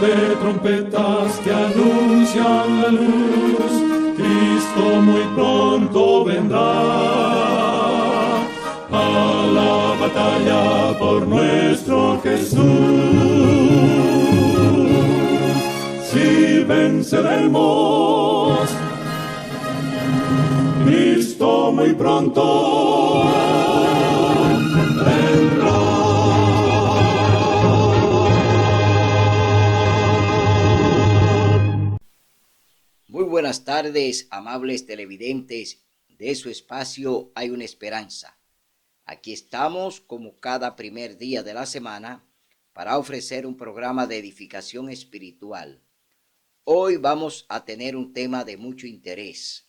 de trompetas que anuncian la luz, Cristo muy pronto vendrá a la batalla por nuestro Jesús. Si venceremos, Cristo muy pronto vendrá. Muy buenas tardes, amables televidentes de su espacio Hay una Esperanza. Aquí estamos como cada primer día de la semana para ofrecer un programa de edificación espiritual. Hoy vamos a tener un tema de mucho interés.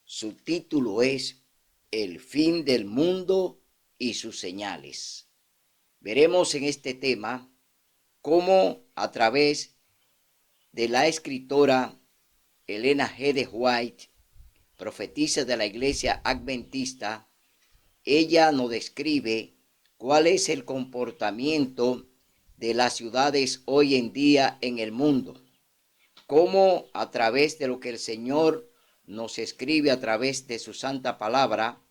Su título es El fin del mundo y sus señales. Veremos en este tema cómo a través de la escritora Elena G. de White, profetisa de la Iglesia Adventista, ella nos describe cuál es el comportamiento de las ciudades hoy en día en el mundo. Cómo a través de lo que el Señor nos escribe a través de su santa palabra,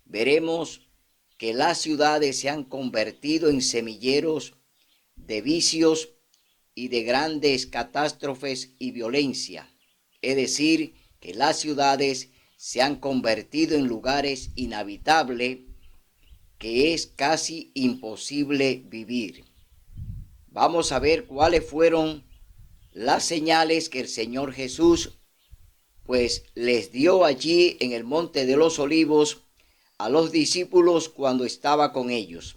veremos que las ciudades se han convertido en semilleros de vicios y de grandes catástrofes y violencia. Es decir, que las ciudades se han convertido en lugares inhabitables que es casi imposible vivir. Vamos a ver cuáles fueron las señales que el Señor Jesús pues les dio allí en el Monte de los Olivos a los discípulos cuando estaba con ellos.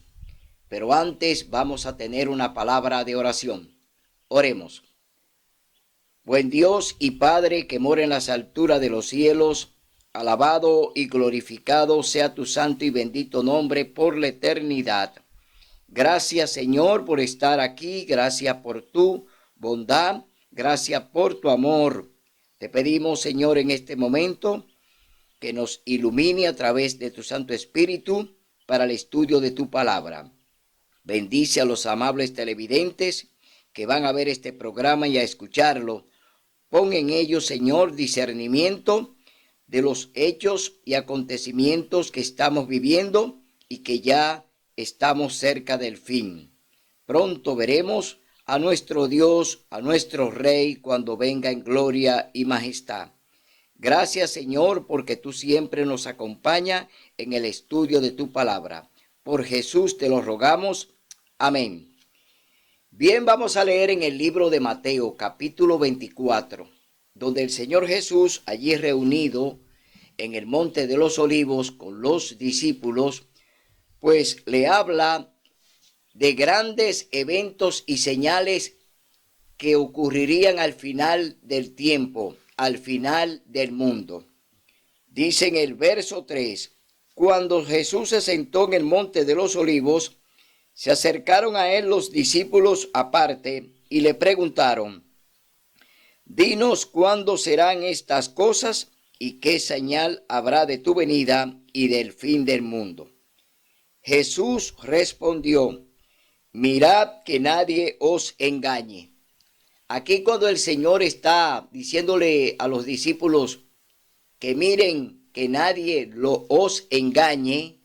Pero antes vamos a tener una palabra de oración. Oremos. Buen Dios y Padre que mora en las alturas de los cielos, alabado y glorificado sea tu santo y bendito nombre por la eternidad. Gracias, Señor, por estar aquí. Gracias por tu bondad. Gracias por tu amor. Te pedimos, Señor, en este momento que nos ilumine a través de tu Santo Espíritu para el estudio de tu palabra. Bendice a los amables televidentes que van a ver este programa y a escucharlo. Pon en ellos, Señor, discernimiento de los hechos y acontecimientos que estamos viviendo y que ya estamos cerca del fin. Pronto veremos a nuestro Dios, a nuestro Rey, cuando venga en gloria y majestad. Gracias, Señor, porque tú siempre nos acompañas en el estudio de tu palabra. Por Jesús te lo rogamos. Amén. Bien, vamos a leer en el libro de Mateo, capítulo 24, donde el Señor Jesús, allí reunido en el Monte de los Olivos con los discípulos, pues le habla de grandes eventos y señales que ocurrirían al final del tiempo, al final del mundo. Dice en el verso 3, cuando Jesús se sentó en el Monte de los Olivos, se acercaron a él los discípulos aparte y le preguntaron, dinos cuándo serán estas cosas y qué señal habrá de tu venida y del fin del mundo. Jesús respondió, mirad que nadie os engañe. Aquí cuando el Señor está diciéndole a los discípulos que miren que nadie os engañe,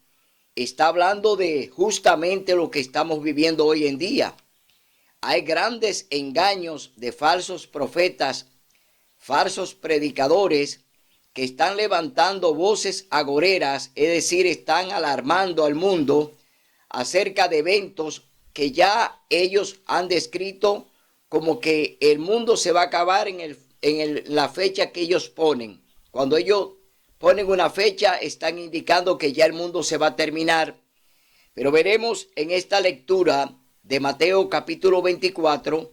está hablando de justamente lo que estamos viviendo hoy en día. Hay grandes engaños de falsos profetas, falsos predicadores que están levantando voces agoreras, es decir, están alarmando al mundo acerca de eventos que ya ellos han descrito como que el mundo se va a acabar en la fecha que ellos ponen. Cuando ellos ponen una fecha, están indicando que ya el mundo se va a terminar. Pero veremos en esta lectura de Mateo capítulo 24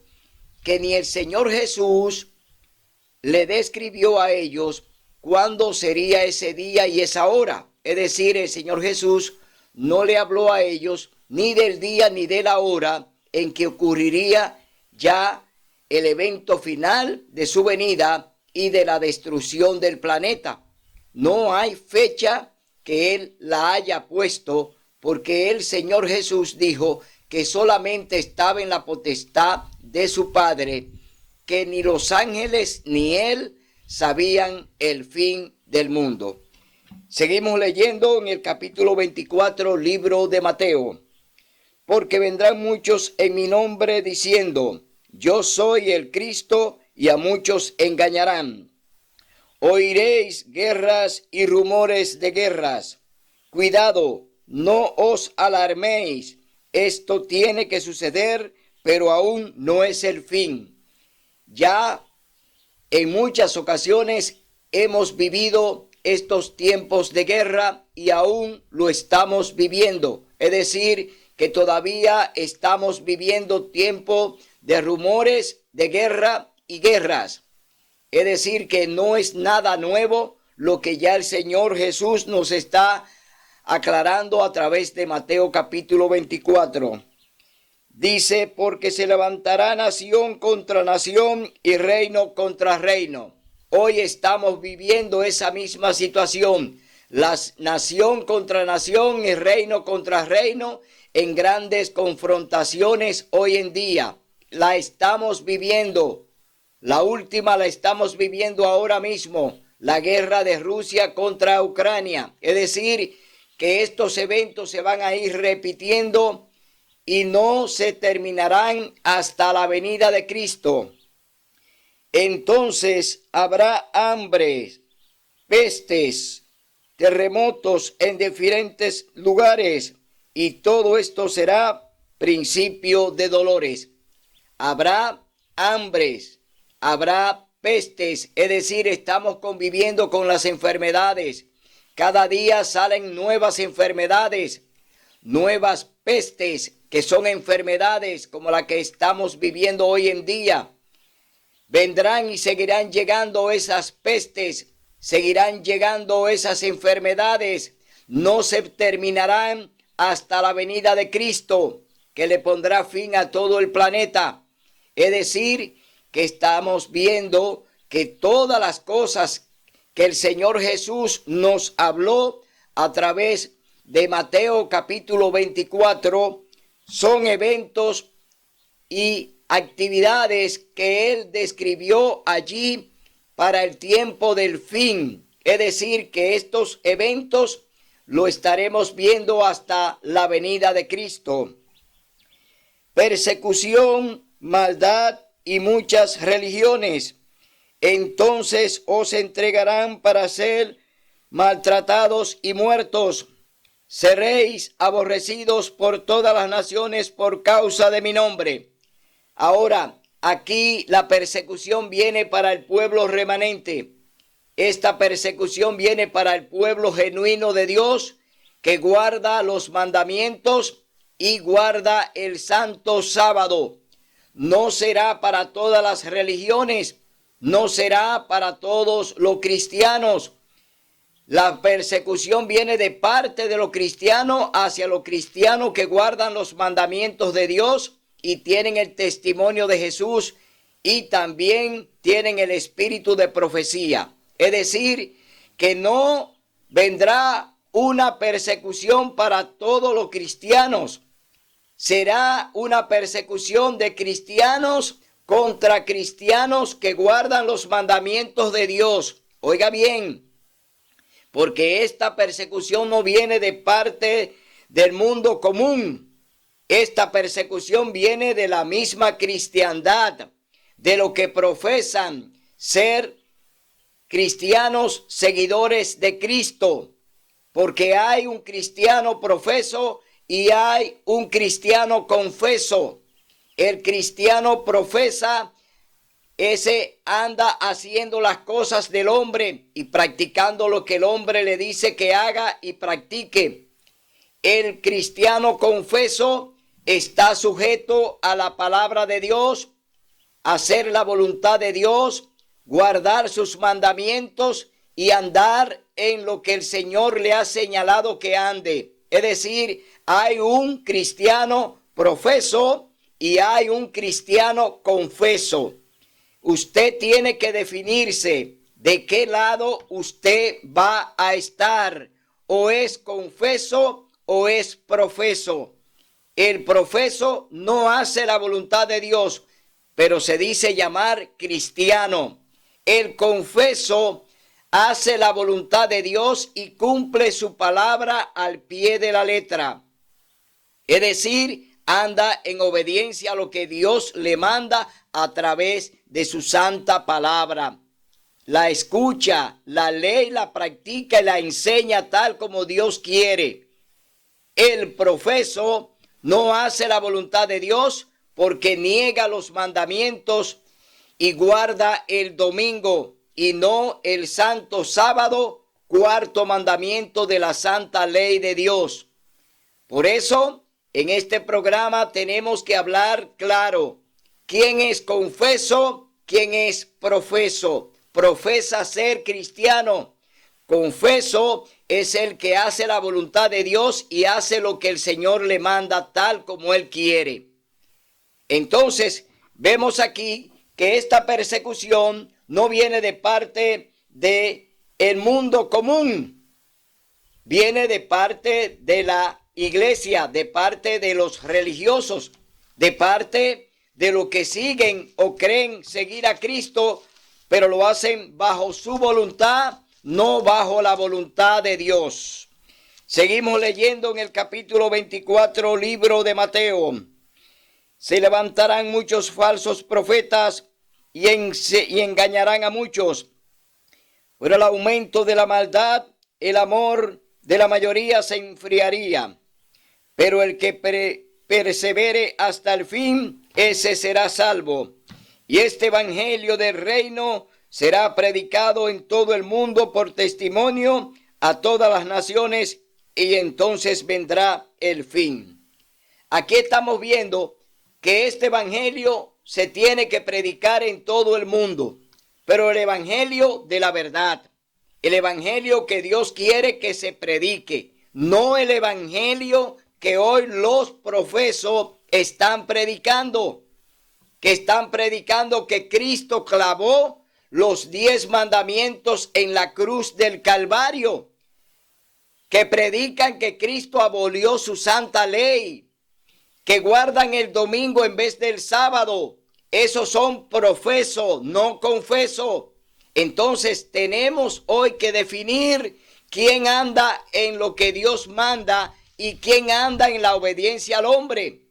que ni el Señor Jesús le describió a ellos cuándo sería ese día y esa hora. Es decir, el Señor Jesús no le habló a ellos ni del día ni de la hora en que ocurriría ya el evento final de su venida y de la destrucción del planeta. No hay fecha que Él la haya puesto, porque el Señor Jesús dijo que solamente estaba en la potestad de su Padre, que ni los ángeles ni él sabían el fin del mundo. Seguimos leyendo en el capítulo 24, libro de Mateo. Porque vendrán muchos en mi nombre diciendo, yo soy el Cristo, y a muchos engañarán. Oiréis guerras y rumores de guerras. Cuidado, no os alarméis. Esto tiene que suceder, pero aún no es el fin. Ya en muchas ocasiones hemos vivido estos tiempos de guerra y aún lo estamos viviendo. Es decir, que todavía estamos viviendo tiempo de rumores de guerra y guerras. Es decir, que no es nada nuevo lo que ya el Señor Jesús nos está aclarando a través de Mateo capítulo 24. Dice, porque se levantará nación contra nación y reino contra reino. Hoy estamos viviendo esa misma situación. Nación contra nación y reino contra reino en grandes confrontaciones hoy en día. La estamos viviendo. La última la estamos viviendo ahora mismo. La guerra de Rusia contra Ucrania. Es decir, que estos eventos se van a ir repitiendo y no se terminarán hasta la venida de Cristo. Entonces habrá hambre, pestes, terremotos en diferentes lugares, y todo esto será principio de dolores. Habrá hambres, habrá pestes, es decir, estamos conviviendo con las enfermedades. Cada día salen nuevas enfermedades, nuevas pestes, que son enfermedades como la que estamos viviendo hoy en día. Vendrán y seguirán llegando esas pestes, seguirán llegando esas enfermedades, no se terminarán hasta la venida de Cristo, que le pondrá fin a todo el planeta. Es decir, que estamos viendo que todas las cosas que el Señor Jesús nos habló a través de Mateo capítulo 24 son eventos y actividades que Él describió allí para el tiempo del fin. Es decir, que estos eventos lo estaremos viendo hasta la venida de Cristo. Persecución, maldad y muchas religiones. Entonces os entregarán para ser maltratados y muertos. Seréis aborrecidos por todas las naciones por causa de mi nombre. Ahora, aquí la persecución viene para el pueblo remanente. Esta persecución viene para el pueblo genuino de Dios, que guarda los mandamientos y guarda el santo sábado. No será para todas las religiones, no será para todos los cristianos. La persecución viene de parte de los cristianos hacia los cristianos que guardan los mandamientos de Dios y tienen el testimonio de Jesús y también tienen el espíritu de profecía. Es decir, que no vendrá una persecución para todos los cristianos. Será una persecución de cristianos contra cristianos que guardan los mandamientos de Dios. Oiga bien, porque esta persecución no viene de parte del mundo común. Esta persecución viene de la misma cristiandad, de lo que profesan ser cristianos seguidores de Cristo, porque hay un cristiano profeso y hay un cristiano confeso. El cristiano profesa, ese anda haciendo las cosas del hombre y practicando lo que el hombre le dice que haga y practique. El cristiano confeso está sujeto a la palabra de Dios, a hacer la voluntad de Dios, guardar sus mandamientos y andar en lo que el Señor le ha señalado que ande. Es decir, hay un cristiano profeso y hay un cristiano confeso. Usted tiene que definirse de qué lado usted va a estar. O es confeso o es profeso. El profeso no hace la voluntad de Dios. pero se dice llamar cristiano. El confeso hace la voluntad de Dios y cumple su palabra al pie de la letra. Es decir, anda en obediencia a lo que Dios le manda a través de su santa palabra. La escucha, la lee, la practica y la enseña tal como Dios quiere. El profeso no hace la voluntad de Dios porque niega los mandamientos y guarda el domingo y no el santo sábado, cuarto mandamiento de la santa ley de Dios. Por eso, en este programa tenemos que hablar claro. ¿Quién es confeso? ¿Quién es profeso? Profesa ser cristiano. Confeso es el que hace la voluntad de Dios y hace lo que el Señor le manda tal como Él quiere. Entonces, vemos aquí que esta persecución no viene de parte del mundo común. Viene de parte de la iglesia, de parte de los religiosos, de parte de los que siguen o creen seguir a Cristo, pero lo hacen bajo su voluntad, no bajo la voluntad de Dios. Seguimos leyendo en el capítulo 24, libro de Mateo. Se levantarán muchos falsos profetas y engañarán a muchos. Por el aumento de la maldad, el amor de la mayoría se enfriaría. Pero el que persevere hasta el fin, ese será salvo. Y este evangelio del reino será predicado en todo el mundo por testimonio a todas las naciones, y entonces vendrá el fin. Aquí estamos viendo que este evangelio se tiene que predicar en todo el mundo, pero el evangelio de la verdad, el evangelio que Dios quiere que se predique, no el evangelio que hoy los profesos están predicando, que Cristo clavó los 10 mandamientos en la cruz del Calvario, que predican que Cristo abolió su santa ley, que guardan el domingo en vez del sábado. Esos son profesos, no confesos. Entonces tenemos hoy que definir quién anda en lo que Dios manda y quién anda en la obediencia al hombre.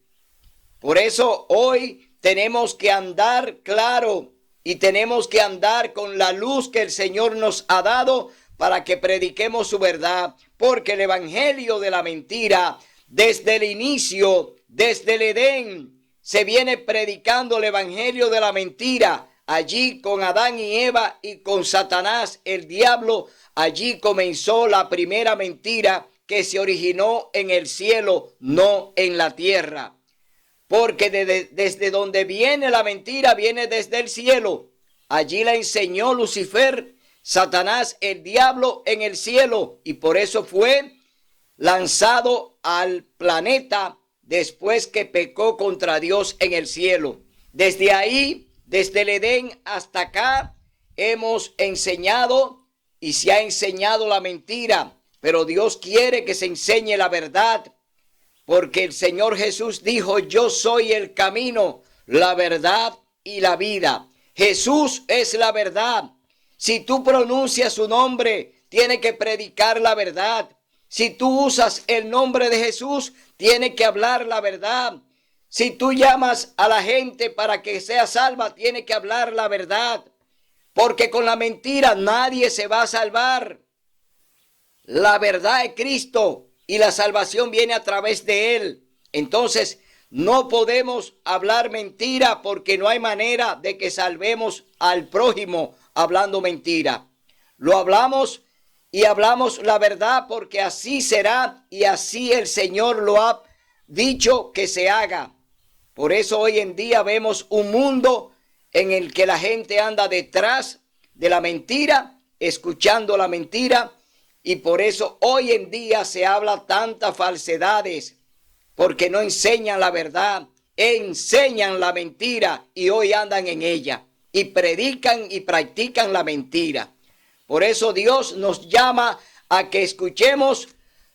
Por eso hoy tenemos que andar claro y tenemos que andar con la luz que el Señor nos ha dado para que prediquemos su verdad. Porque el evangelio de la mentira, desde el inicio, desde el Edén, se viene predicando el evangelio de la mentira. Allí con Adán y Eva y con Satanás, el diablo, allí comenzó la primera mentira que se originó en el cielo, no en la tierra. Porque desde donde viene la mentira, viene desde el cielo. Allí la enseñó Lucifer, Satanás, el diablo, en el cielo. Y por eso fue lanzado al planeta después que pecó contra Dios en el cielo. Desde ahí, desde el Edén hasta acá, hemos enseñado y se ha enseñado la mentira. Pero Dios quiere que se enseñe la verdad. Porque el Señor Jesús dijo: yo soy el camino, la verdad y la vida. Jesús es la verdad. Si tú pronuncias su nombre, tiene que predicar la verdad. Si tú usas el nombre de Jesús, tiene que hablar la verdad. Si tú llamas a la gente para que sea salva, tiene que hablar la verdad. Porque con la mentira nadie se va a salvar. La verdad es Cristo. Y la salvación viene a través de Él. Entonces, no podemos hablar mentira porque no hay manera de que salvemos al prójimo hablando mentira. Lo hablamos y hablamos la verdad porque así será y así el Señor lo ha dicho que se haga. Por eso hoy en día vemos un mundo en el que la gente anda detrás de la mentira, escuchando la mentira. Y por eso hoy en día se habla tantas falsedades, porque no enseñan la verdad, enseñan la mentira y hoy andan en ella y predican y practican la mentira. Por eso Dios nos llama a que escuchemos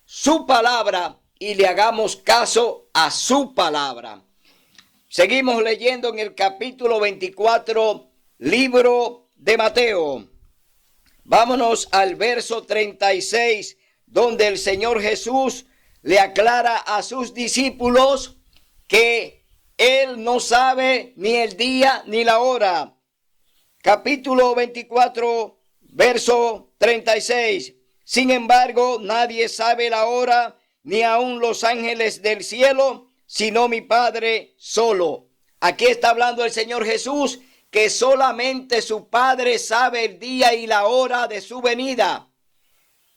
su palabra y le hagamos caso a su palabra. Seguimos leyendo en el capítulo 24, libro de Mateo. Vámonos al verso 36, donde el Señor Jesús le aclara a sus discípulos que Él no sabe ni el día ni la hora. Capítulo 24, verso 36. Sin embargo, nadie sabe la hora, ni aun los ángeles del cielo, sino mi Padre solo. Aquí está hablando el Señor Jesús, que solamente su Padre sabe el día y la hora de su venida.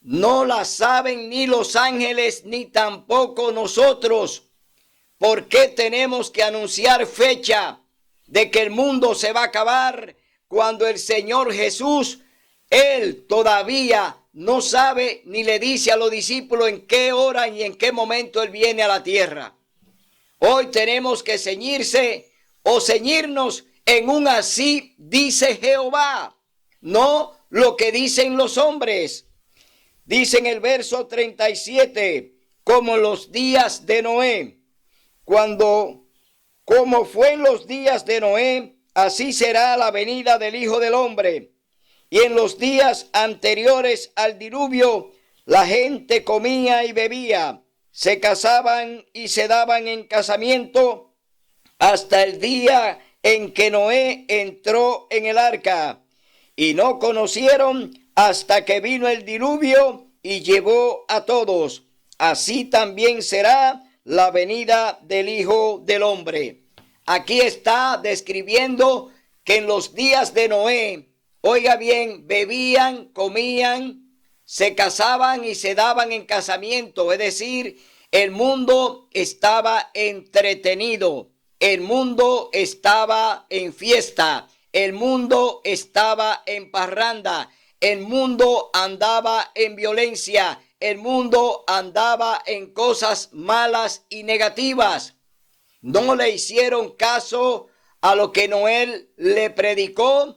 No la saben ni los ángeles, ni tampoco nosotros. ¿Por qué tenemos que anunciar fecha de que el mundo se va a acabar cuando el Señor Jesús, Él todavía no sabe ni le dice a los discípulos en qué hora y en qué momento Él viene a la tierra? Hoy tenemos que ceñirnos en un así dice Jehová, no lo que dicen los hombres. Dice en el verso 37, como los días de Noé, como fue en los días de Noé, así será la venida del Hijo del Hombre. Y en los días anteriores al diluvio, la gente comía y bebía, se casaban y se daban en casamiento hasta el día en que Noé entró en el arca. Y no conocieron hasta que vino el diluvio y llevó a todos. Así también será la venida del Hijo del Hombre. Aquí está describiendo que en los días de Noé, oiga bien, bebían, comían, se casaban y se daban en casamiento. Es decir, el mundo estaba entretenido, el mundo estaba en fiesta, el mundo estaba en parranda, el mundo andaba en violencia, el mundo andaba en cosas malas y negativas. No le hicieron caso a lo que Noé le predicó,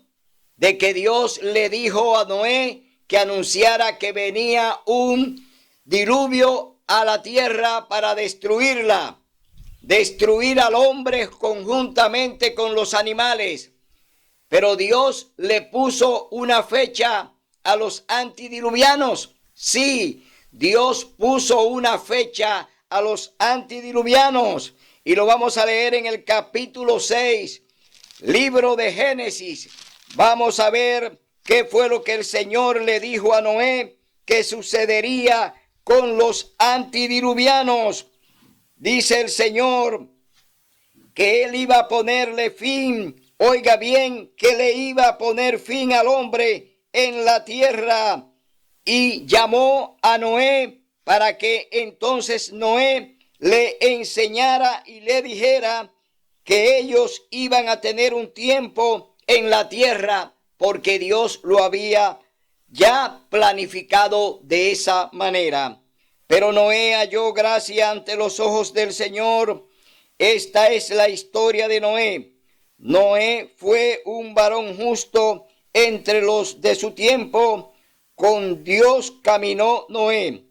de que Dios le dijo a Noé que anunciara que venía un diluvio a la tierra para destruirla, destruir al hombre conjuntamente con los animales. Pero Dios le puso una fecha a los antidiluvianos. Sí, Dios puso una fecha a los antidiluvianos. Y lo vamos a leer en el capítulo 6, libro de Génesis. Vamos a ver qué fue lo que el Señor le dijo a Noé que sucedería con los antidiluvianos. Dice el Señor que Él iba a ponerle fin. Oiga bien, que le iba a poner fin al hombre en la tierra. Y llamó a Noé para que entonces Noé le enseñara y le dijera que ellos iban a tener un tiempo en la tierra, porque Dios lo había ya planificado de esa manera. Pero Noé halló gracia ante los ojos del Señor. Esta es la historia de Noé. Noé fue un varón justo entre los de su tiempo. Con Dios caminó Noé.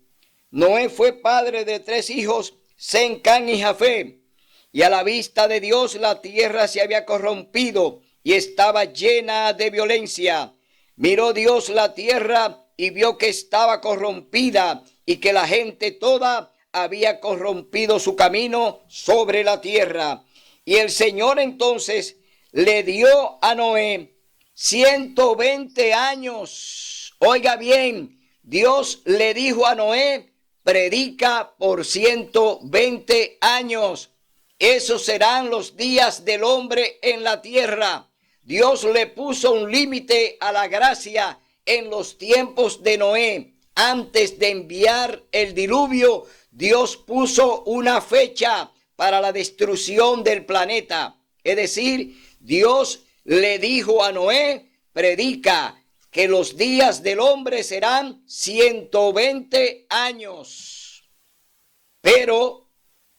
Noé fue padre de 3 hijos, Sem, Cam y Jafet. Y a la vista de Dios la tierra se había corrompido y estaba llena de violencia. Miró Dios la tierra y vio que estaba corrompida y que la gente toda había corrompido su camino sobre la tierra. Y el Señor entonces le dio a Noé 120 años. Oiga bien, Dios le dijo a Noé, predica por 120 años. Esos serán los días del hombre en la tierra. Dios le puso un límite a la gracia en los tiempos de Noé. Antes de enviar el diluvio, Dios puso una fecha para la destrucción del planeta. Es decir, Dios le dijo a Noé, predica que los días del hombre serán 120 años. Pero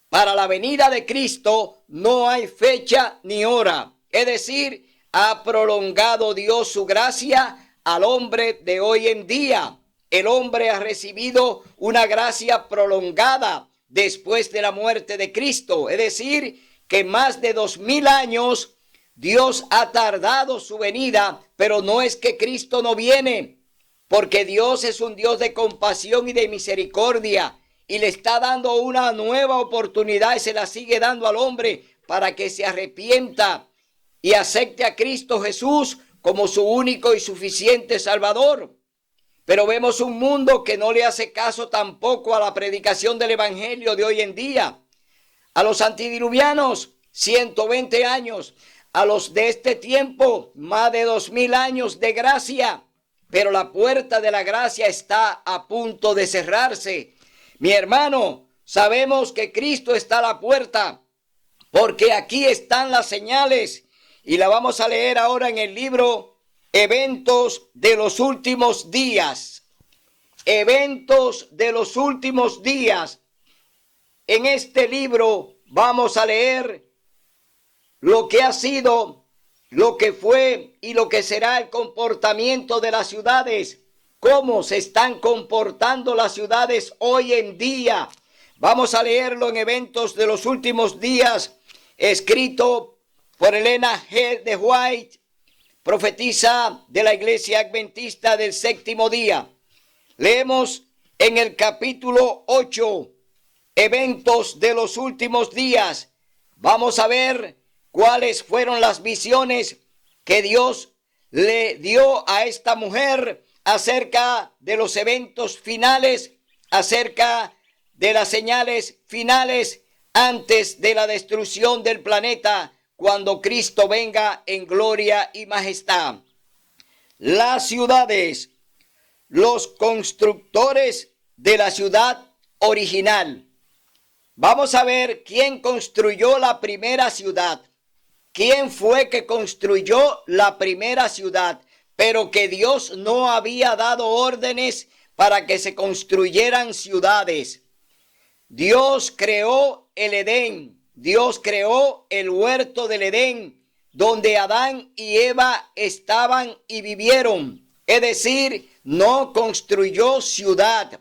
para la venida de Cristo no hay fecha ni hora. Es decir, ha prolongado Dios su gracia al hombre de hoy en día. El hombre ha recibido una gracia prolongada después de la muerte de Cristo. Es decir, que más de 2000 años Dios ha tardado su venida, pero no es que Cristo no viene, porque Dios es un Dios de compasión y de misericordia y le está dando una nueva oportunidad y se la sigue dando al hombre para que se arrepienta y acepte a Cristo Jesús como su único y suficiente Salvador. Pero vemos un mundo que no le hace caso tampoco a la predicación del evangelio de hoy en día. A los antidiluvianos, 120 años. A los de este tiempo, más de 2000 años de gracia. Pero la puerta de la gracia está a punto de cerrarse. Mi hermano, sabemos que Cristo está a la puerta, porque aquí están las señales. Y la vamos a leer ahora en el libro Eventos de los últimos días. Eventos de los últimos días. En este libro vamos a leer lo que ha sido, lo que fue y lo que será el comportamiento de las ciudades. Cómo se están comportando las ciudades hoy en día. Vamos a leerlo en Eventos de los últimos días, escrito por Elena G. de White, profetisa de la Iglesia Adventista del Séptimo Día. Leemos en el capítulo 8, Eventos de los últimos días. Vamos a ver cuáles fueron las visiones que Dios le dio a esta mujer acerca de los eventos finales, acerca de las señales finales antes de la destrucción del planeta, cuando Cristo venga en gloria y majestad. Las ciudades, los constructores de la ciudad original. Vamos a ver quién construyó la primera ciudad. ¿Quién fue que construyó la primera ciudad? Pero que Dios no había dado órdenes para que se construyeran ciudades. Dios creó el Edén. Dios creó el huerto del Edén, donde Adán y Eva estaban y vivieron. Es decir, no construyó ciudad.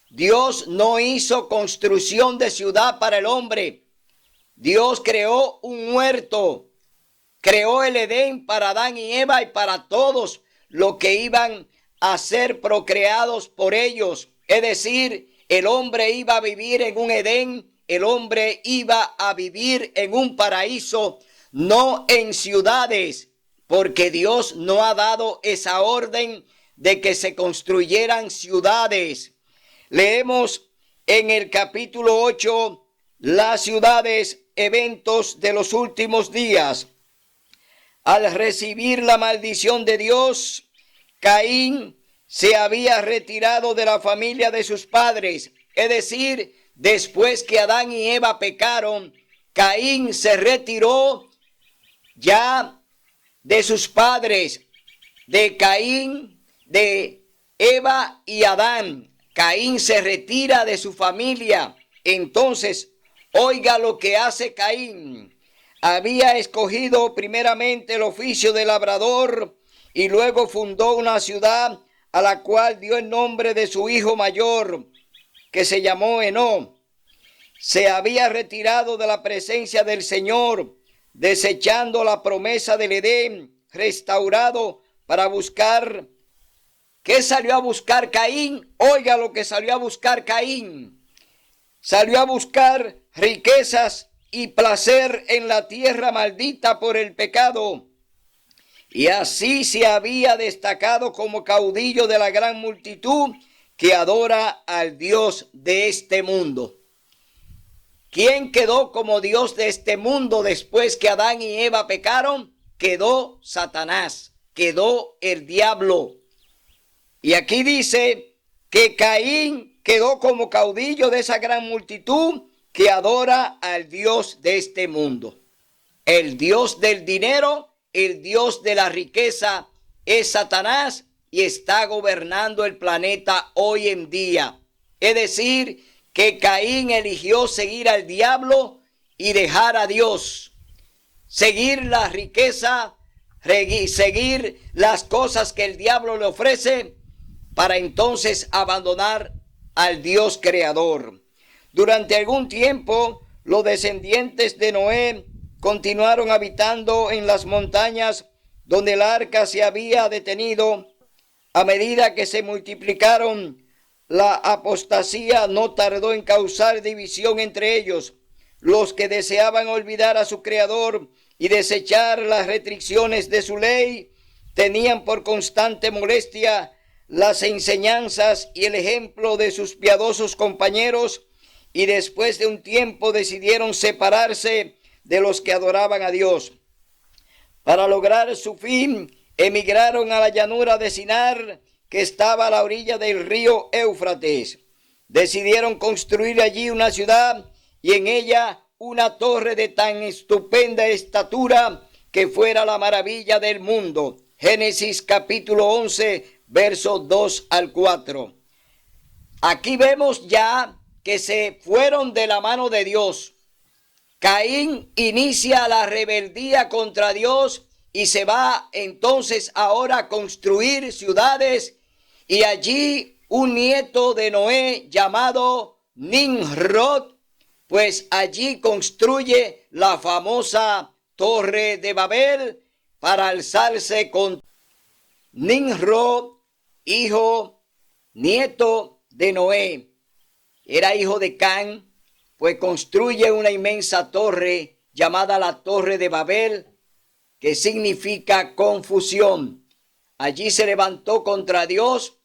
Dios no hizo construcción de ciudad para el hombre. Dios creó un huerto, creó el Edén para Adán y Eva y para todos los que iban a ser procreados por ellos. Es decir, el hombre iba a vivir en un Edén, el hombre iba a vivir en un paraíso, no en ciudades, porque Dios no ha dado esa orden de que se construyeran ciudades. Leemos en el capítulo 8, las ciudades, eventos de los últimos días. Al recibir la maldición de Dios, Caín se había retirado de la familia de sus padres. Es decir, después que Adán y Eva pecaron, Caín se retiró ya de sus padres, de Caín, de Eva y Adán. Caín se retira de su familia. Entonces, oiga lo que hace Caín. Había escogido primeramente el oficio de labrador y luego fundó una ciudad a la cual dio el nombre de su hijo mayor, que se llamó Enó. Se había retirado de la presencia del Señor, desechando la promesa del Edén, restaurado para buscar. ¿Qué salió a buscar Caín? Oiga lo que salió a buscar Caín. Salió a buscar riquezas y placer en la tierra maldita por el pecado. Y así se había destacado como caudillo de la gran multitud que adora al Dios de este mundo. ¿Quién quedó como Dios de este mundo después que Adán y Eva pecaron? Quedó Satanás, quedó el diablo. Y aquí dice que Caín quedó como caudillo de esa gran multitud que adora al Dios de este mundo. El Dios del dinero, el Dios de la riqueza es Satanás y está gobernando el planeta hoy en día. Es decir, que Caín eligió seguir al diablo y dejar a Dios. Seguir la riqueza, seguir las cosas que el diablo le ofrece para entonces abandonar al Dios creador. Durante algún tiempo, los descendientes de Noé continuaron habitando en las montañas donde el arca se había detenido. A medida que se multiplicaron, la apostasía no tardó en causar división entre ellos. Los que deseaban olvidar a su Creador y desechar las restricciones de su ley tenían por constante molestia las enseñanzas y el ejemplo de sus piadosos compañeros, y después de un tiempo decidieron separarse de los que adoraban a Dios. Para lograr su fin, emigraron a la llanura de Sinar, que estaba a la orilla del río Éufrates. Decidieron construir allí una ciudad y en ella una torre de tan estupenda estatura que fuera la maravilla del mundo. Génesis capítulo 11, versos 2 al 4. Aquí vemos ya que se fueron de la mano de Dios. Caín inicia la rebeldía contra Dios y se va entonces ahora a construir ciudades, y allí un nieto de Noé llamado Nimrod, pues allí construye la famosa Torre de Babel para alzarse con Nimrod, nieto de Noé. Era hijo de Can, pues construye una inmensa torre llamada la Torre de Babel, que significa confusión. Allí se levantó contra Dios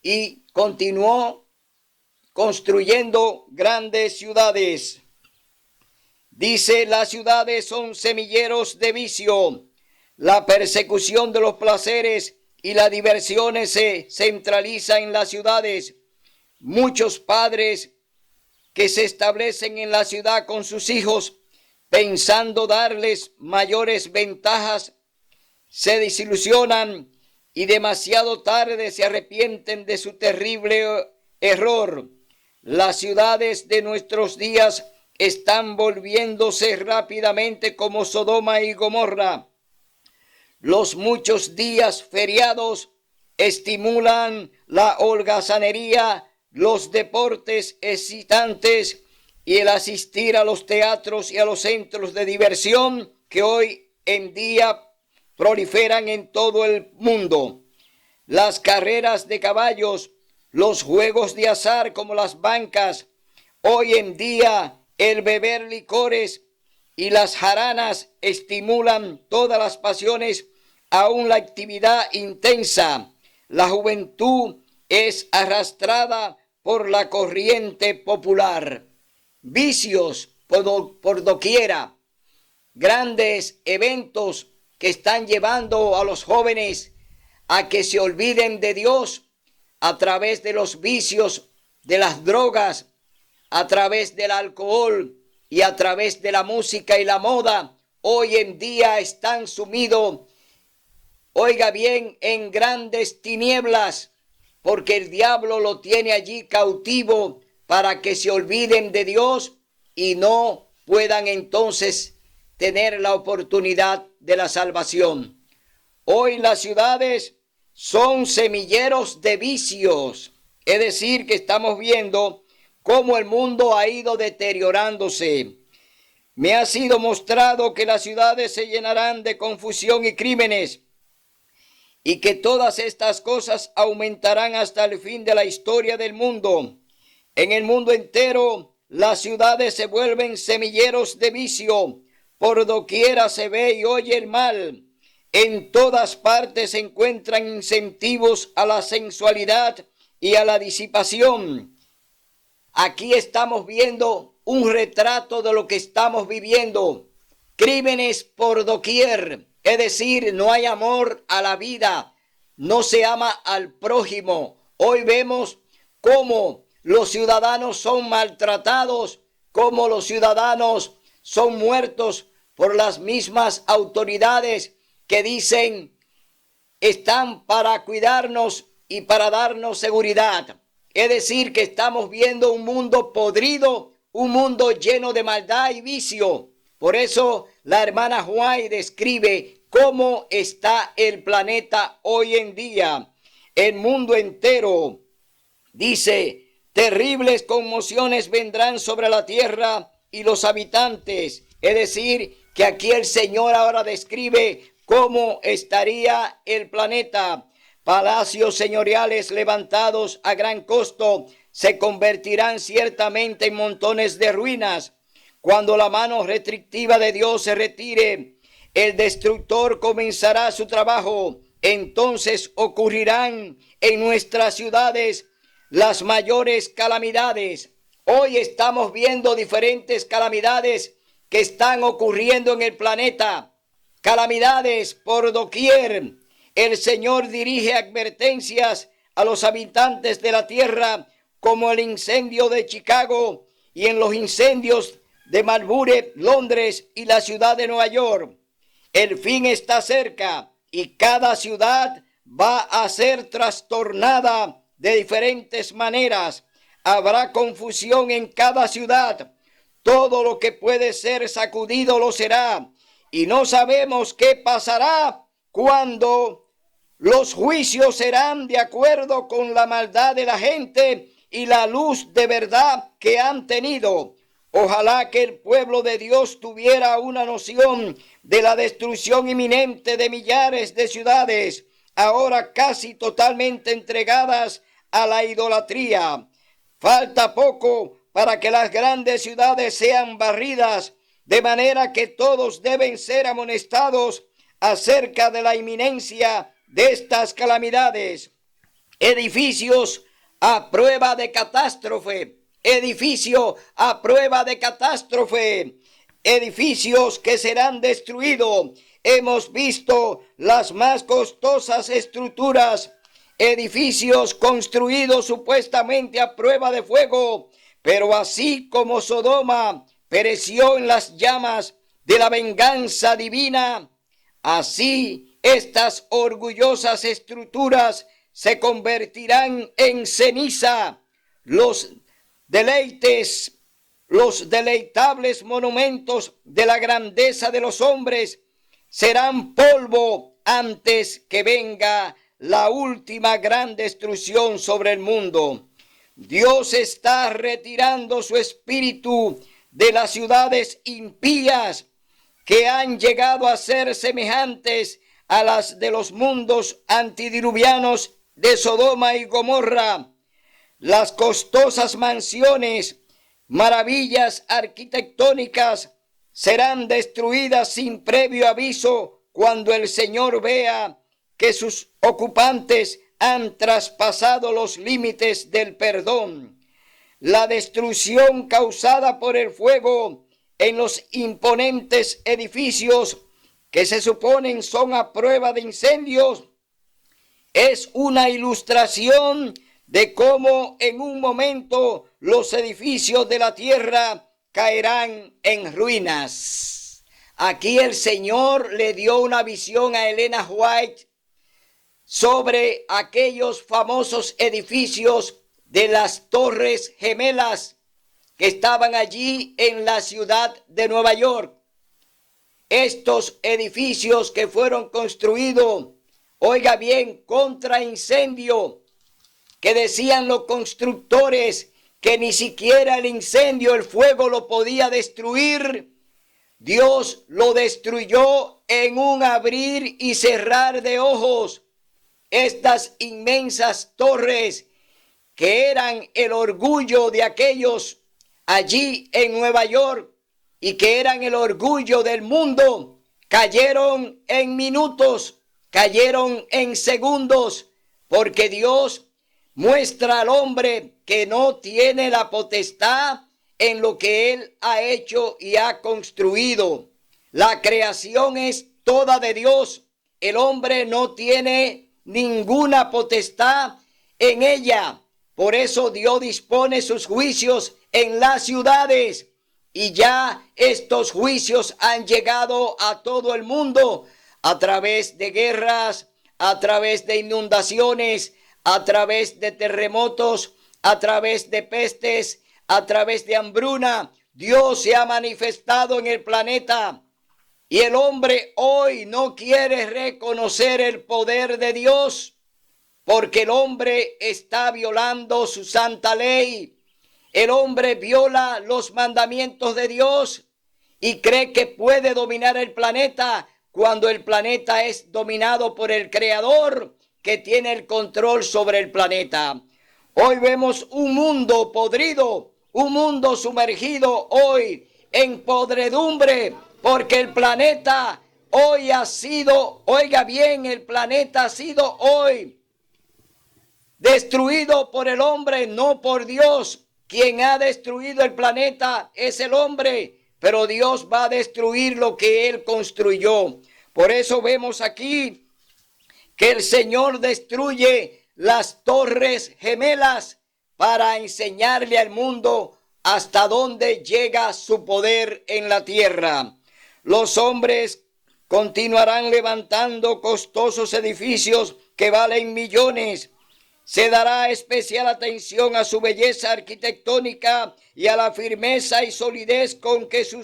y continuó construyendo grandes ciudades. Dice, las ciudades son semilleros de vicio. La persecución de los placeres y las diversiones se centraliza en las ciudades. Muchos padres que se establecen en la ciudad con sus hijos, pensando darles mayores ventajas, se desilusionan y demasiado tarde se arrepienten de su terrible error. Las ciudades de nuestros días están volviéndose rápidamente como Sodoma y Gomorra. Los muchos días feriados estimulan la holgazanería, los deportes excitantes y el asistir a los teatros y a los centros de diversión que hoy en día proliferan en todo el mundo. Las carreras de caballos, los juegos de azar como las bancas, hoy en día el beber licores y las jaranas estimulan todas las pasiones, aún la actividad intensa. La juventud es arrastrada por la corriente popular. Vicios por doquiera, grandes eventos que están llevando a los jóvenes a que se olviden de Dios a través de los vicios, de las drogas, a través del alcohol y a través de la música y la moda. Hoy en día están sumidos, oiga bien, en grandes tinieblas, porque el diablo lo tiene allí cautivo para que se olviden de Dios y no puedan entonces tener la oportunidad de la salvación. Hoy las ciudades son semilleros de vicios, es decir, que estamos viendo cómo el mundo ha ido deteriorándose. Me ha sido mostrado que las ciudades se llenarán de confusión y crímenes, y que todas estas cosas aumentarán hasta el fin de la historia del mundo. En el mundo entero, las ciudades se vuelven semilleros de vicio. Por doquiera se ve y oye el mal. En todas partes se encuentran incentivos a la sensualidad y a la disipación. Aquí estamos viendo un retrato de lo que estamos viviendo. Crímenes por doquier. Es decir, no hay amor a la vida, no se ama al prójimo. Hoy vemos cómo los ciudadanos son maltratados, cómo los ciudadanos son muertos por las mismas autoridades que dicen están para cuidarnos y para darnos seguridad. Es decir, que estamos viendo un mundo podrido, un mundo lleno de maldad y vicio. Por eso la hermana White describe cómo está el planeta hoy en día. El mundo entero, dice, terribles conmociones vendrán sobre la tierra y los habitantes. Es decir, que aquí el Señor ahora describe cómo estaría el planeta. Palacios señoriales levantados a gran costo se convertirán ciertamente en montones de ruinas. Cuando la mano restrictiva de Dios se retire, el destructor comenzará su trabajo. Entonces ocurrirán en nuestras ciudades las mayores calamidades. Hoy estamos viendo diferentes calamidades que están ocurriendo en el planeta. Calamidades por doquier. El Señor dirige advertencias a los habitantes de la tierra, como el incendio de Chicago y en los incendios de Marlborough, Londres y la ciudad de Nueva York. El fin está cerca y cada ciudad va a ser trastornada de diferentes maneras. Habrá confusión en cada ciudad. Todo lo que puede ser sacudido lo será. Y no sabemos qué pasará cuando los juicios serán de acuerdo con la maldad de la gente y la luz de verdad que han tenido. Ojalá que el pueblo de Dios tuviera una noción de la destrucción inminente de millares de ciudades, ahora casi totalmente entregadas a la idolatría. Falta poco para que las grandes ciudades sean barridas, de manera que todos deben ser amonestados acerca de la inminencia de estas calamidades. Edificios a prueba de catástrofe. Edificio a prueba de catástrofe. Edificios que serán destruidos. Hemos visto las más costosas estructuras. Edificios construidos supuestamente a prueba de fuego. Pero así como Sodoma pereció en las llamas de la venganza divina, así estas orgullosas estructuras se convertirán en ceniza. Los deleitables monumentos de la grandeza de los hombres serán polvo antes que venga la última gran destrucción sobre el mundo. Dios está retirando su espíritu de las ciudades impías que han llegado a ser semejantes a las de los mundos antidiluvianos de Sodoma y Gomorra. Las costosas mansiones, maravillas arquitectónicas, serán destruidas sin previo aviso cuando el Señor vea que sus ocupantes han traspasado los límites del perdón. La destrucción causada por el fuego en los imponentes edificios que se suponen son a prueba de incendios es una ilustración de cómo en un momento los edificios de la tierra caerán en ruinas. Aquí el Señor le dio una visión a Elena White sobre aquellos famosos edificios de las Torres Gemelas que estaban allí en la ciudad de Nueva York. Estos edificios que fueron construidos, oiga bien, contra incendio, que decían los constructores que ni siquiera el incendio, el fuego lo podía destruir. Dios lo destruyó en un abrir y cerrar de ojos. Estas inmensas torres que eran el orgullo de aquellos allí en Nueva York y que eran el orgullo del mundo, cayeron en minutos, cayeron en segundos, porque Dios muestra al hombre que no tiene la potestad en lo que Él ha hecho y ha construido. La creación es toda de Dios. El hombre no tiene ninguna potestad en ella. Por eso Dios dispone sus juicios en las ciudades. Y ya estos juicios han llegado a todo el mundo a través de guerras, a través de inundaciones, a través de terremotos, a través de pestes, a través de hambruna. Dios se ha manifestado en el planeta y el hombre hoy no quiere reconocer el poder de Dios porque el hombre está violando su santa ley. el hombre viola los mandamientos de Dios y cree que puede dominar el planeta cuando el planeta es dominado por el Creador que tiene el control sobre el planeta. Hoy vemos un mundo podrido, un mundo sumergido hoy en podredumbre, porque el planeta hoy ha sido, oiga bien, el planeta ha sido hoy destruido por el hombre, no por Dios. Quien ha destruido el planeta es el hombre, pero Dios va a destruir lo que Él construyó. Por eso vemos aquí que el Señor destruye las torres gemelas para enseñarle al mundo hasta dónde llega su poder en la tierra. Los hombres continuarán levantando costosos edificios que valen millones. Se dará especial atención a su belleza arquitectónica y a la firmeza y solidez con que son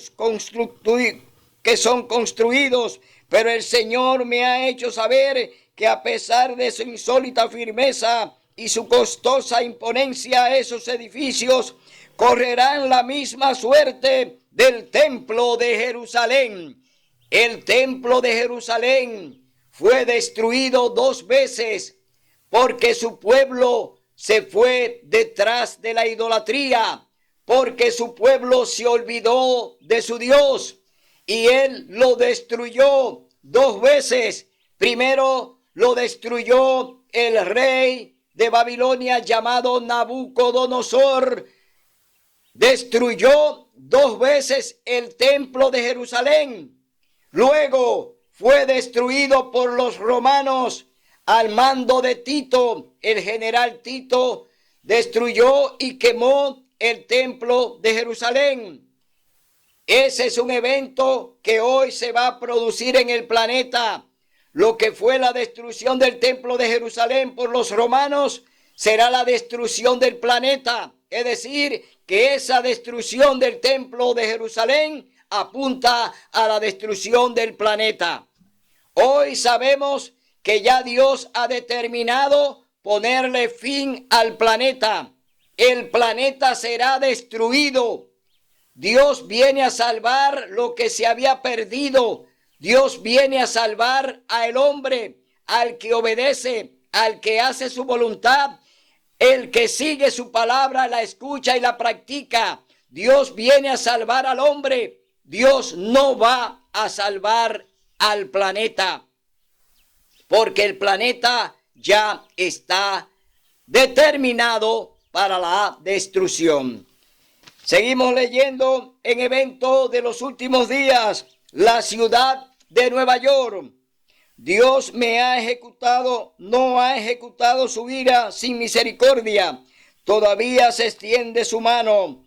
construidos. Pero el Señor me ha hecho saber que a pesar de su insólita firmeza y su costosa imponencia, esos edificios correrán la misma suerte del templo de Jerusalén. El templo de Jerusalén fue destruido 2 veces porque su pueblo se fue detrás de la idolatría, porque su pueblo se olvidó de su Dios y Él lo destruyó 2 veces. Primero lo destruyó el rey de Babilonia llamado Nabucodonosor. Destruyó 2 veces el templo de Jerusalén. Luego fue destruido por los romanos al mando de Tito. El general Tito destruyó y quemó el templo de Jerusalén. Ese es un evento que hoy se va a producir en el planeta. Lo que fue la destrucción del templo de Jerusalén por los romanos será la destrucción del planeta. Es decir, que esa destrucción del templo de Jerusalén apunta a la destrucción del planeta. Hoy sabemos que ya Dios ha determinado ponerle fin al planeta. El planeta será destruido. Dios viene a salvar lo que se había perdido. Dios viene a salvar al hombre, al que obedece, al que hace su voluntad, el que sigue su palabra, la escucha y la practica. Dios viene a salvar al hombre. Dios no va a salvar al planeta, porque el planeta ya está determinado para la destrucción. Seguimos leyendo en evento de los últimos días, la ciudad de Nueva York. Dios no ha ejecutado su ira sin misericordia. Todavía se extiende su mano.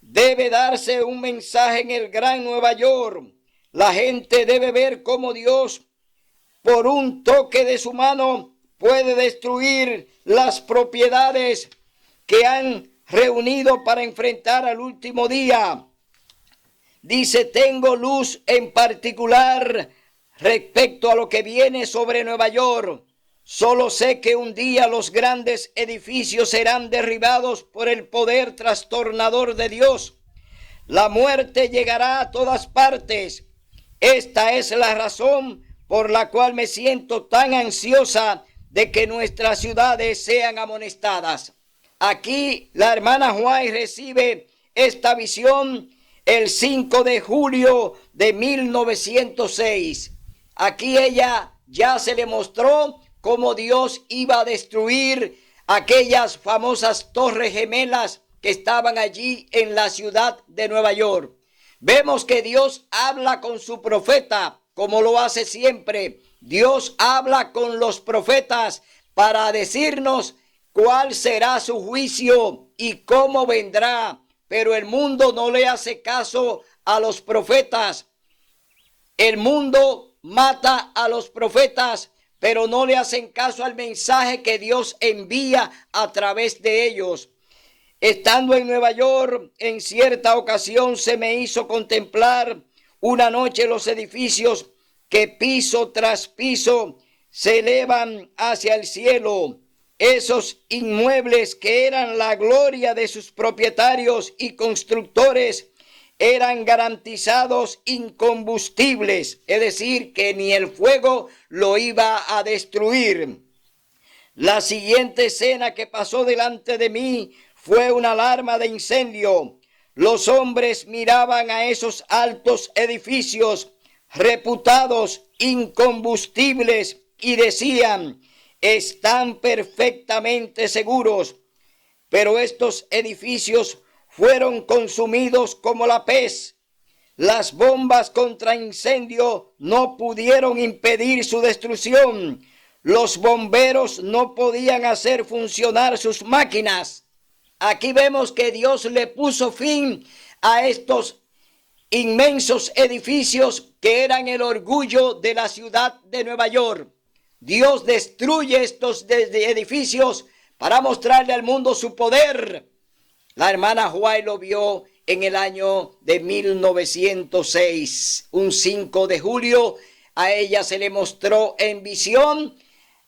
Debe darse un mensaje en el gran Nueva York. La gente debe ver cómo Dios, por un toque de su mano, puede destruir las propiedades que han reunido para enfrentar al último día. Dice, tengo luz en particular respecto a lo que viene sobre Nueva York. Solo sé que un día los grandes edificios serán derribados por el poder trastornador de Dios. La muerte llegará a todas partes. Esta es la razón por la cual me siento tan ansiosa de que nuestras ciudades sean amonestadas. Aquí la hermana White recibe esta visión el 5 de julio de 1906. Aquí ella ya se le mostró cómo Dios iba a destruir aquellas famosas torres gemelas que estaban allí en la ciudad de Nueva York. Vemos que Dios habla con su profeta, como lo hace siempre. Dios habla con los profetas para decirnos cuál será su juicio y cómo vendrá. Pero el mundo no le hace caso a los profetas. El mundo mata a los profetas, pero no le hacen caso al mensaje que Dios envía a través de ellos. Estando en Nueva York, en cierta ocasión se me hizo contemplar una noche los edificios que piso tras piso se elevan hacia el cielo. esos inmuebles que eran la gloria de sus propietarios y constructores eran garantizados incombustibles, es decir, que ni el fuego lo iba a destruir. La siguiente escena que pasó delante de mí fue una alarma de incendio. Los hombres miraban a esos altos edificios reputados incombustibles y decían: están perfectamente seguros. Pero estos edificios fueron consumidos como la pez. Las bombas contra incendio no pudieron impedir su destrucción. Los bomberos no podían hacer funcionar sus máquinas. Aquí vemos que Dios le puso fin a estos inmensos edificios que eran el orgullo de la ciudad de Nueva York. Dios destruye estos edificios para mostrarle al mundo su poder. La hermana White lo vio en el año de 1906, un 5 de julio. A ella se le mostró en visión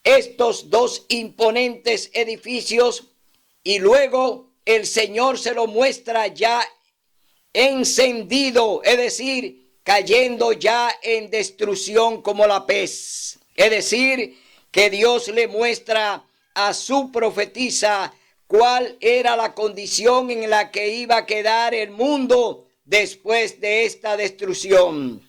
estos dos imponentes edificios y luego el Señor se lo muestra ya encendido, es decir, cayendo ya en destrucción como la pez. Es decir, que Dios le muestra a su profetisa cuál era la condición en la que iba a quedar el mundo después de esta destrucción.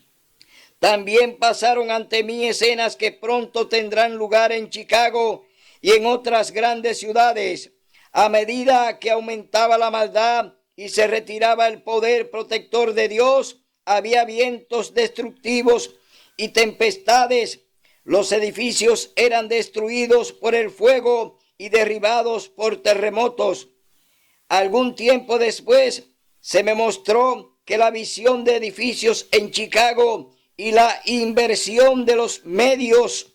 También pasaron ante mí escenas que pronto tendrán lugar en Chicago y en otras grandes ciudades. A medida que aumentaba la maldad y se retiraba el poder protector de Dios, había vientos destructivos y tempestades. Los edificios eran destruidos por el fuego y derribados por terremotos. Algún tiempo después se me mostró que la visión de edificios en Chicago y la inversión de los medios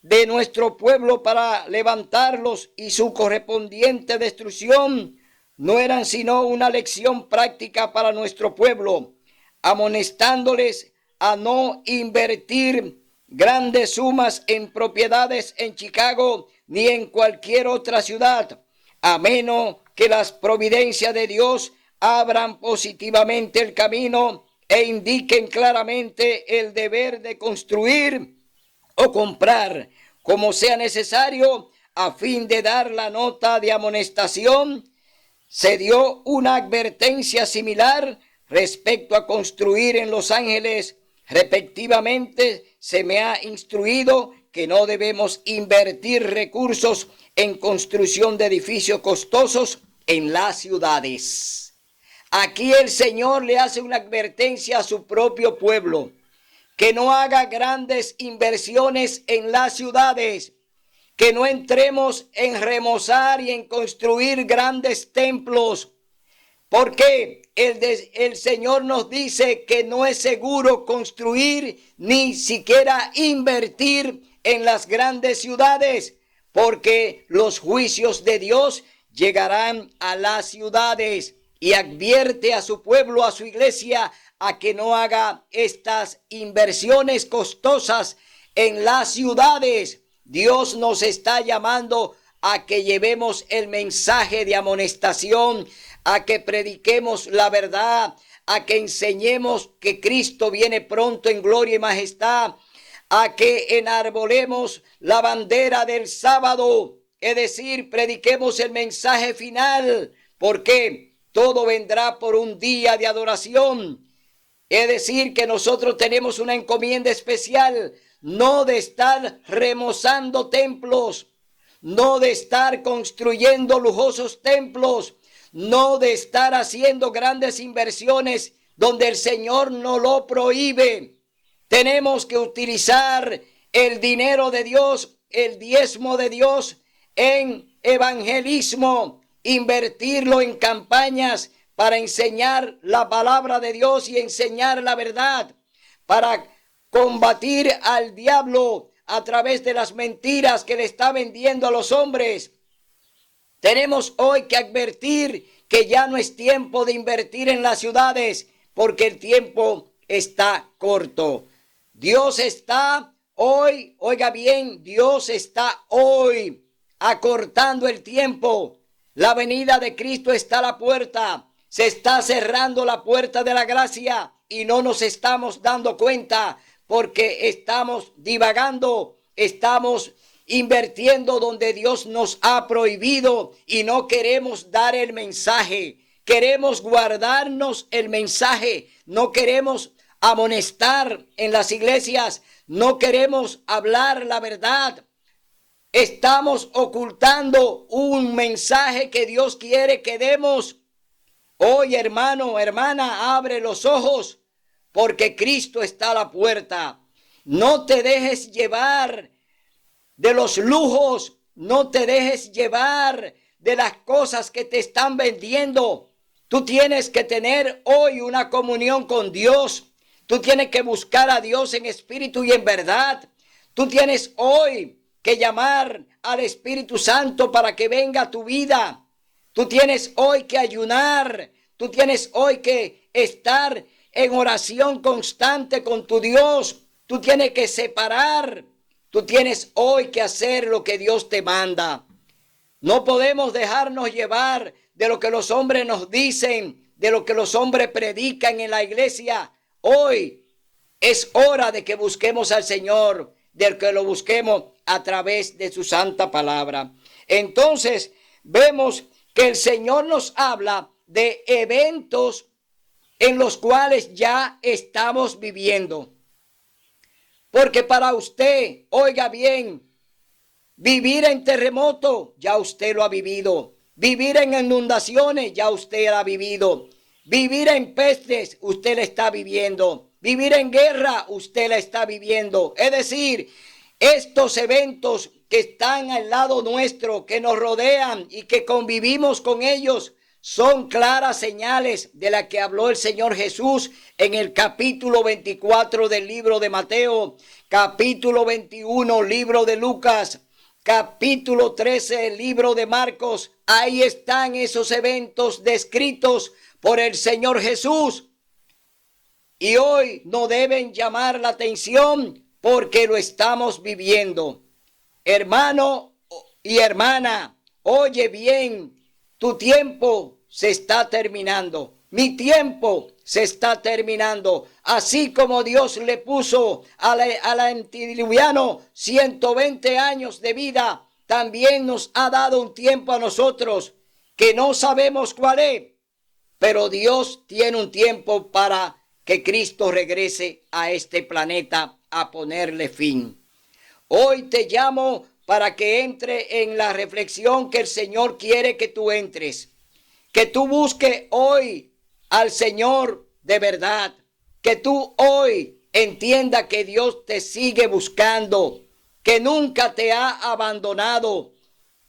de nuestro pueblo para levantarlos y su correspondiente destrucción no eran sino una lección práctica para nuestro pueblo, amonestándoles a no invertir grandes sumas en propiedades en Chicago ni en cualquier otra ciudad, a menos que las providencias de Dios abran positivamente el camino e indiquen claramente el deber de construir o comprar, como sea necesario, a fin de dar la nota de amonestación. Se dio una advertencia similar respecto a construir en Los Ángeles. Respectivamente, se me ha instruido que no debemos invertir recursos en construcción de edificios costosos en las ciudades. Aquí el Señor le hace una advertencia a su propio pueblo, que no haga grandes inversiones en las ciudades, que no entremos en remozar y en construir grandes templos, porque el Señor nos dice que no es seguro construir ni siquiera invertir en las grandes ciudades, porque los juicios de Dios llegarán a las ciudades, y advierte a su pueblo, a su iglesia, a que no haga estas inversiones costosas en las ciudades. Dios nos está llamando a que llevemos el mensaje de amonestación, a que prediquemos la verdad, a que enseñemos que Cristo viene pronto en gloria y majestad, a que enarbolemos la bandera del sábado, es decir, prediquemos el mensaje final, porque todo vendrá por un día de adoración. Es decir, que nosotros tenemos una encomienda especial, no de estar remozando templos, no de estar construyendo lujosos templos, no de estar haciendo grandes inversiones donde el Señor no lo prohíbe. Tenemos que utilizar el dinero de Dios, el diezmo de Dios, en evangelismo, invertirlo en campañas para enseñar la palabra de Dios y enseñar la verdad, para combatir al diablo a través de las mentiras que le está vendiendo a los hombres. Tenemos hoy que advertir que ya no es tiempo de invertir en las ciudades, porque el tiempo está corto. Dios está hoy, oiga bien, Dios está hoy acortando el tiempo. La venida de Cristo está a la puerta. Se está cerrando la puerta de la gracia y no nos estamos dando cuenta porque estamos divagando, estamos invirtiendo donde Dios nos ha prohibido y no queremos dar el mensaje. Queremos guardarnos el mensaje, no queremos amonestar en las iglesias, no queremos hablar la verdad. Estamos ocultando un mensaje que Dios quiere que demos. Hoy, hermano, hermana, abre los ojos porque Cristo está a la puerta. No te dejes llevar de los lujos, no te dejes llevar de las cosas que te están vendiendo. Tú tienes que tener hoy una comunión con Dios. Tú tienes que buscar a Dios en espíritu y en verdad. Tú tienes hoy que llamar al Espíritu Santo para que venga a tu vida. Tú tienes hoy que ayunar. Tú tienes hoy que estar en oración constante con tu Dios. Tú tienes que separar. Tú tienes hoy que hacer lo que Dios te manda. No podemos dejarnos llevar de lo que los hombres nos dicen, de lo que los hombres predican en la iglesia. Hoy es hora de que busquemos al Señor, de que lo busquemos a través de su santa palabra. Entonces vemos que el Señor nos habla de eventos en los cuales ya estamos viviendo. Porque para usted, oiga bien, vivir en terremoto, ya usted lo ha vivido. Vivir en inundaciones, ya usted lo ha vivido. Vivir en pestes, usted la está viviendo. Vivir en guerra, usted la está viviendo. Es decir, estos eventos que están al lado nuestro, que nos rodean y que convivimos con ellos, son claras señales de la que habló el Señor Jesús en el capítulo 24 del libro de Mateo, capítulo 21, libro de Lucas, capítulo 13, el libro de Marcos. Ahí están esos eventos descritos por el Señor Jesús. Y hoy no deben llamar la atención porque lo estamos viviendo. Hermano y hermana, oye bien, tu tiempo se está terminando. Mi tiempo se está terminando. Así como Dios le puso al antediluviano 120 años de vida, también nos ha dado un tiempo a nosotros que no sabemos cuál es. Pero Dios tiene un tiempo para que Cristo regrese a este planeta a ponerle fin. Hoy te llamo para que entre en la reflexión que el Señor quiere que tú entres. Que tú busques hoy al Señor de verdad. Que tú hoy entiendas que Dios te sigue buscando. Que nunca te ha abandonado.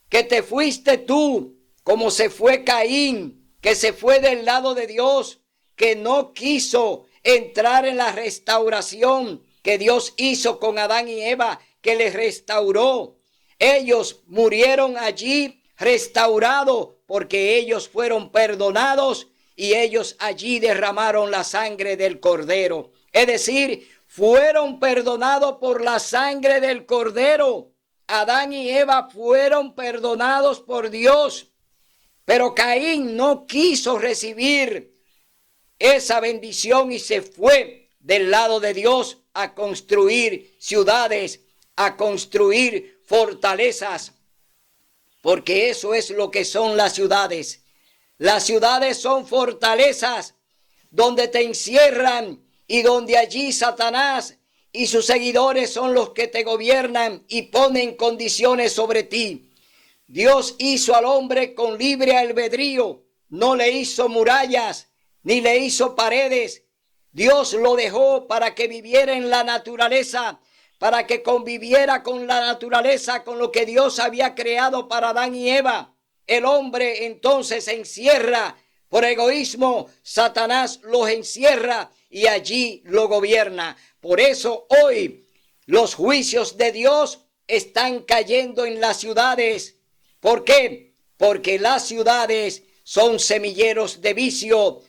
Que te fuiste tú como se fue Caín, que se fue del lado de Dios, que no quiso entrar en la restauración que Dios hizo con Adán y Eva, que les restauró. Ellos murieron allí restaurados porque ellos fueron perdonados y ellos allí derramaron la sangre del Cordero. Es decir, fueron perdonados por la sangre del Cordero. Adán y Eva fueron perdonados por Dios. Pero Caín no quiso recibir esa bendición y se fue del lado de Dios a construir ciudades, a construir fortalezas. Porque eso es lo que son las ciudades. Las ciudades son fortalezas donde te encierran y donde allí Satanás y sus seguidores son los que te gobiernan y ponen condiciones sobre ti. Dios hizo al hombre con libre albedrío, no le hizo murallas, ni le hizo paredes. Dios lo dejó para que viviera en la naturaleza, para que conviviera con la naturaleza, con lo que Dios había creado para Adán y Eva. El hombre entonces se encierra por egoísmo, Satanás los encierra y allí lo gobierna. Por eso hoy los juicios de Dios están cayendo en las ciudades. ¿Por qué? Porque las ciudades son semilleros de vicio,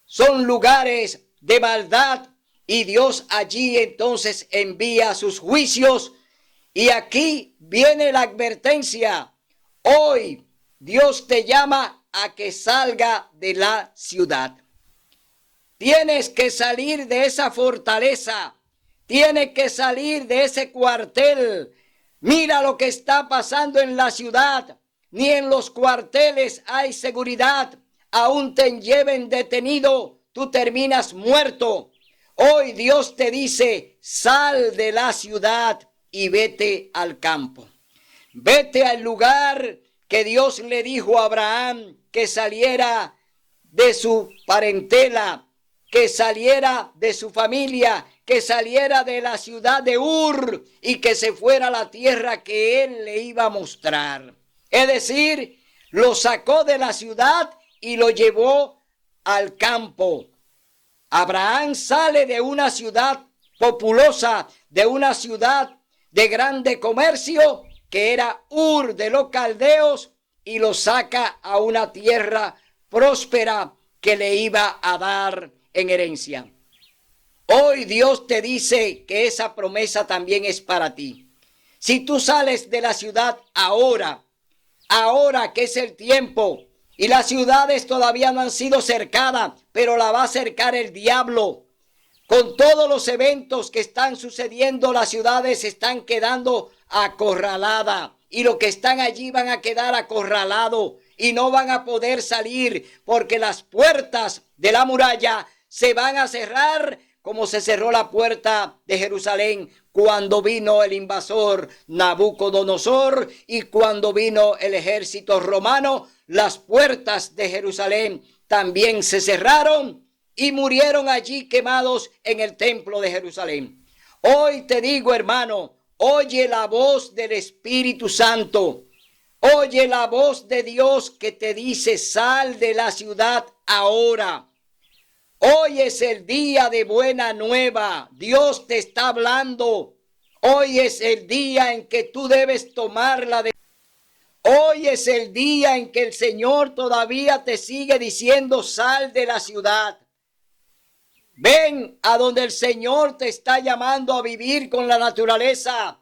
son lugares de maldad y Dios allí entonces envía sus juicios. Y aquí viene la advertencia. Hoy Dios te llama a que salga de la ciudad. Tienes que salir de esa fortaleza. Tienes que salir de ese cuartel. Mira lo que está pasando en la ciudad. Ni en los cuarteles hay seguridad. Aún te lleven detenido, tú terminas muerto. Hoy Dios te dice, sal de la ciudad y vete al campo. Vete al lugar que Dios le dijo a Abraham que saliera de su parentela, que saliera de su familia, que saliera de la ciudad de Ur y que se fuera a la tierra que él le iba a mostrar. Es decir, lo sacó de la ciudad y lo llevó al campo. Abraham sale de una ciudad populosa, de una ciudad de grande comercio, que era Ur de los caldeos, y lo saca a una tierra próspera que le iba a dar en herencia. Hoy Dios te dice que esa promesa también es para ti. Si tú sales de la ciudad ahora que es el tiempo, y las ciudades todavía no han sido cercadas, pero la va a cercar el diablo. Con todos los eventos que están sucediendo, las ciudades están quedando acorraladas. Y los que están allí van a quedar acorralados y no van a poder salir porque las puertas de la muralla se van a cerrar como se cerró la puerta de Jerusalén cuando vino el invasor Nabucodonosor y cuando vino el ejército romano. Las puertas de Jerusalén también se cerraron y murieron allí quemados en el templo de Jerusalén. Hoy te digo, hermano, oye la voz del Espíritu Santo. Oye la voz de Dios que te dice, sal de la ciudad ahora. Hoy es el día de buena nueva. Dios te está hablando. Hoy es el día en que tú debes tomar la decisión. Hoy es el día en que el Señor todavía te sigue diciendo, sal de la ciudad. Ven a donde el Señor te está llamando a vivir con la naturaleza.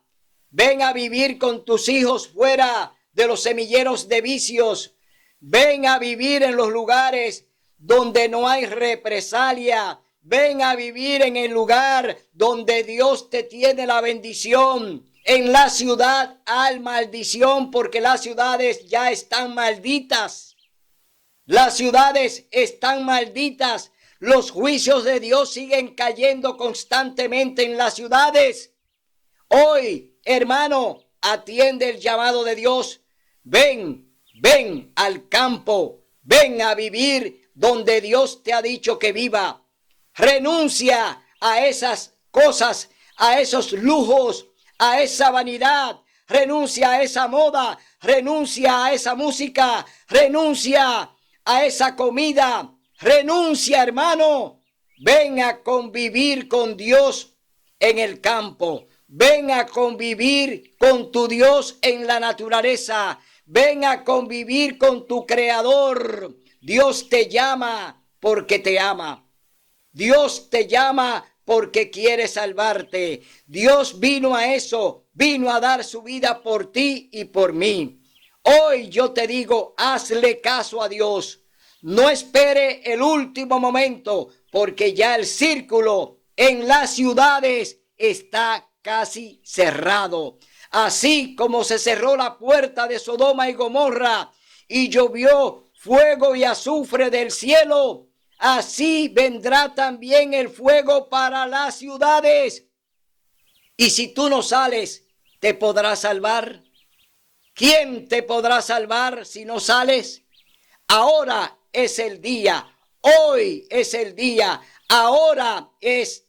Ven a vivir con tus hijos fuera de los semilleros de vicios. Ven a vivir en los lugares donde no hay represalia. Ven a vivir en el lugar donde Dios te tiene la bendición. En la ciudad hay maldición porque las ciudades ya están malditas. Las ciudades están malditas. Los juicios de Dios siguen cayendo constantemente en las ciudades. Hoy, hermano, atiende el llamado de Dios. Ven al campo. Ven a vivir donde Dios te ha dicho que viva. Renuncia a esas cosas, a esos lujos, a esa vanidad. Renuncia a esa moda. Renuncia a esa música. Renuncia a esa comida. Renuncia, hermano. Ven a convivir con Dios en el campo. Ven a convivir con tu Dios en la naturaleza. Ven a convivir con tu Creador. Dios te llama porque te ama. Dios te llama porque quiere salvarte. Dios vino a eso. Vino a dar su vida por ti y por mí. Hoy yo te digo, hazle caso a Dios. No espere el último momento, porque ya el círculo en las ciudades está casi cerrado. Así como se cerró la puerta de Sodoma y Gomorra y llovió fuego y azufre del cielo, así vendrá también el fuego para las ciudades. Y si tú no sales, ¿te podrás salvar? ¿Quién te podrá salvar si no sales? Ahora es el día, hoy es el día, ahora es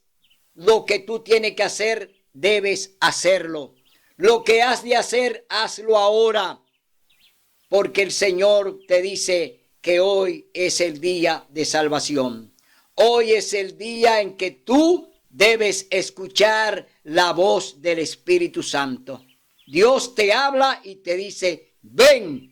lo que tú tienes que hacer, debes hacerlo. Lo que has de hacer, hazlo ahora, porque el Señor te dice que hoy es el día de salvación. Hoy es el día en que tú debes escuchar la voz del Espíritu Santo. Dios te habla y te dice, ven,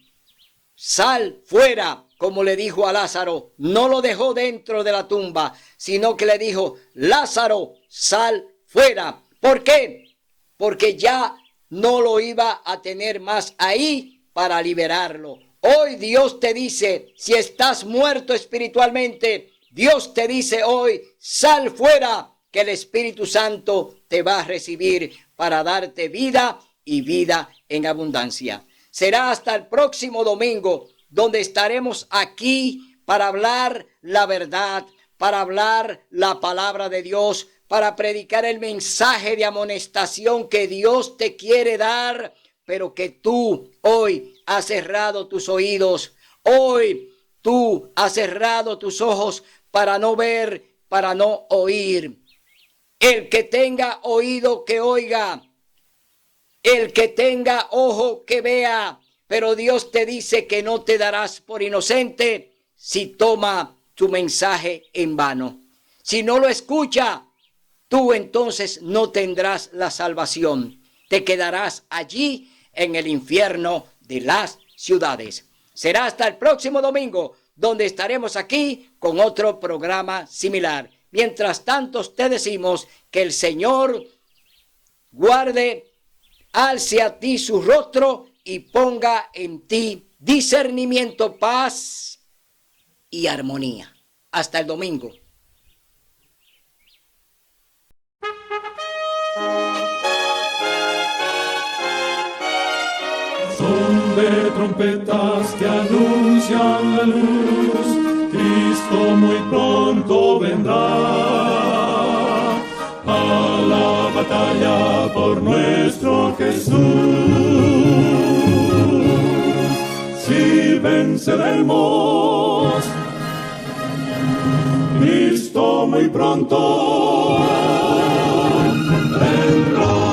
sal fuera. Como le dijo a Lázaro, no lo dejó dentro de la tumba, sino que le dijo, Lázaro, sal fuera. ¿Por qué? Porque ya no lo iba a tener más ahí para liberarlo. Hoy Dios te dice, si estás muerto espiritualmente, Dios te dice hoy, sal fuera, que el Espíritu Santo te va a recibir para darte vida y vida en abundancia. Será hasta el próximo domingo, donde estaremos aquí para hablar la verdad, para hablar la palabra de Dios, para predicar el mensaje de amonestación que Dios te quiere dar, pero que tú hoy has cerrado tus oídos, hoy tú has cerrado tus ojos para no ver, para no oír. El que tenga oído que oiga, el que tenga ojo que vea, pero Dios te dice que no te darás por inocente si toma tu mensaje en vano. Si no lo escucha, tú entonces no tendrás la salvación. Te quedarás allí en el infierno de las ciudades. Será hasta el próximo domingo, donde estaremos aquí con otro programa similar. Mientras tanto, te decimos que el Señor guarde, alce a ti su rostro y ponga en ti discernimiento, paz y armonía. Hasta el domingo. Son de trompetas que anuncian la luz, Cristo muy pronto vendrá a la batalla por nuestro Jesús. Si venceremos, Cristo muy pronto vendrá.